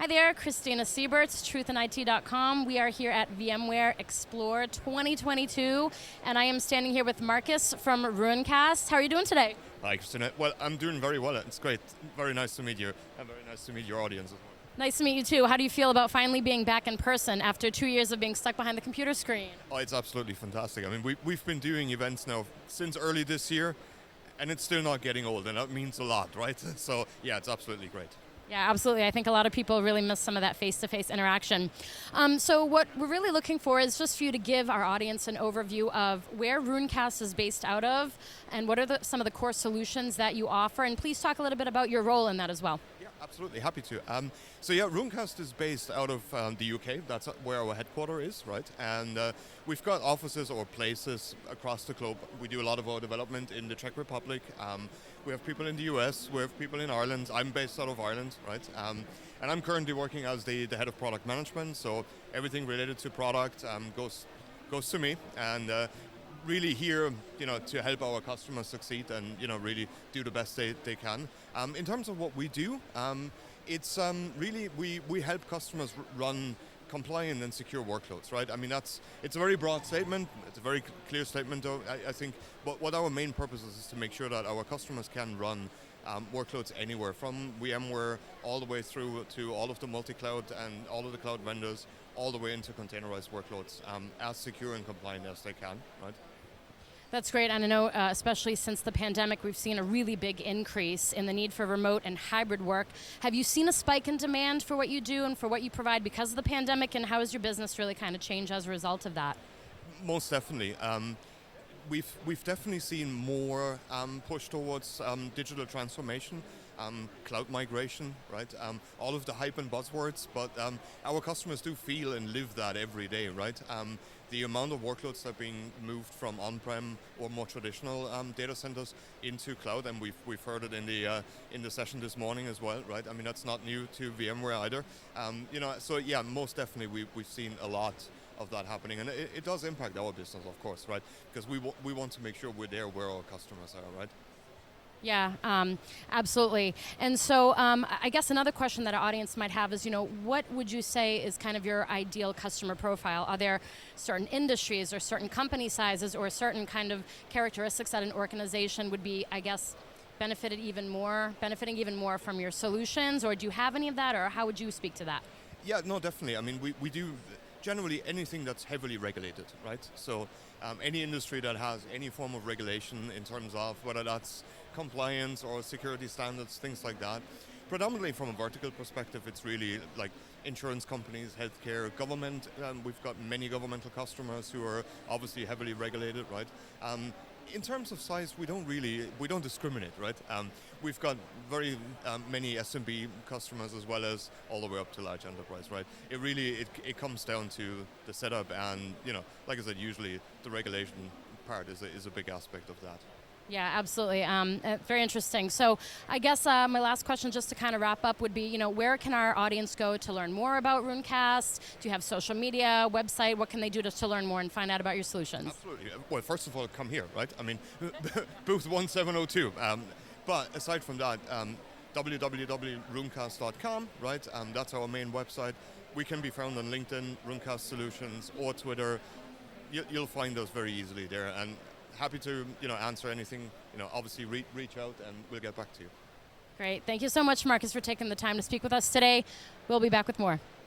Hi there, Christina Siebertz, truthinit.com. We are here at VMware Explore 2022, and I am standing here with Marcus from Runecast. How are you doing today? Hi, Christina. Well, I'm doing very well. It's great. Very nice to meet you, and very nice to meet your audience as well. Nice to meet you too. How do you feel about finally being back in person after 2 years of being stuck behind the computer screen? Oh, it's absolutely fantastic. I mean, we've been doing events now since early this year, and it's still not getting old, and that means a lot, right? So, yeah, it's absolutely great. Yeah, absolutely. I think a lot of people really miss some of that face-to-face interaction. So what we're really looking for is just for you to give our audience an overview of where Runecast is based out of and what are some of the core solutions that you offer. And please talk a little bit about your role in that as well. Yeah, absolutely. Happy to. Runecast is based out of the UK. That's where our headquarters is, right? And we've got offices or places across the globe. We do a lot of our development in the Czech Republic. We have people in the US, we have people in Ireland. I'm based out of Ireland, right? And I'm currently working as the head of product management, so everything related to product goes to me, and really here, to help our customers succeed and, really do the best they can. In terms of what we do, it's really, we help customers run compliant and secure workloads, right? I mean, it's a very broad statement. It's a very clear statement, though, I think. But what our main purpose is to make sure that our customers can run workloads anywhere, from VMware all the way through to all of the multi-cloud and all of the cloud vendors, all the way into containerized workloads, as secure and compliant as they can, right? That's great, and I know especially since the pandemic, we've seen a really big increase in the need for remote and hybrid work. Have you seen a spike in demand for what you do and for what you provide because of the pandemic, and how has your business really kind of changed as a result of that? Most definitely. We've definitely seen more push towards digital transformation, cloud migration, right? All of the hype and buzzwords, but our customers do feel and live that every day, right? The amount of workloads that are being moved from on-prem or more traditional data centers into cloud, and we've heard it in the session this morning as well, right? I mean, that's not new to VMware either. So yeah, most definitely we've seen a lot of that happening, and it does impact our business, of course, right? Because we want to make sure we're there where our customers are, right? Yeah, absolutely. And so I guess another question that our audience might have is, what would you say is kind of your ideal customer profile? Are there certain industries or certain company sizes or certain kind of characteristics that an organization would be, I guess, benefiting even more from your solutions? Or do you have any of that, or how would you speak to that? Yeah, no, definitely. I mean, we do generally anything that's heavily regulated, right? So any industry that has any form of regulation in terms of whether that's compliance or security standards, things like that. Predominantly from a vertical perspective, it's really like insurance companies, healthcare, government. We've got many governmental customers who are obviously heavily regulated, right? In terms of size, we don't discriminate, right? We've got very many SMB customers as well as all the way up to large enterprise, right? It comes down to the setup, and like I said, usually the regulation part is a big aspect of that. Yeah, absolutely. Very interesting. So I guess my last question, just to kind of wrap up, would be, where can our audience go to learn more about Runecast? Do you have social media, website? What can they do to learn more and find out about your solutions? Absolutely. Well, first of all, come here, right? I mean, booth 1702. But aside from that, www.runecast.com, right? That's our main website. We can be found on LinkedIn, Runecast Solutions, or Twitter. You'll find us very easily there. And happy to answer anything. Obviously reach out and we'll get back to you. Great. Thank you so much, Marcus, for taking the time to speak with us today. We'll be back with more.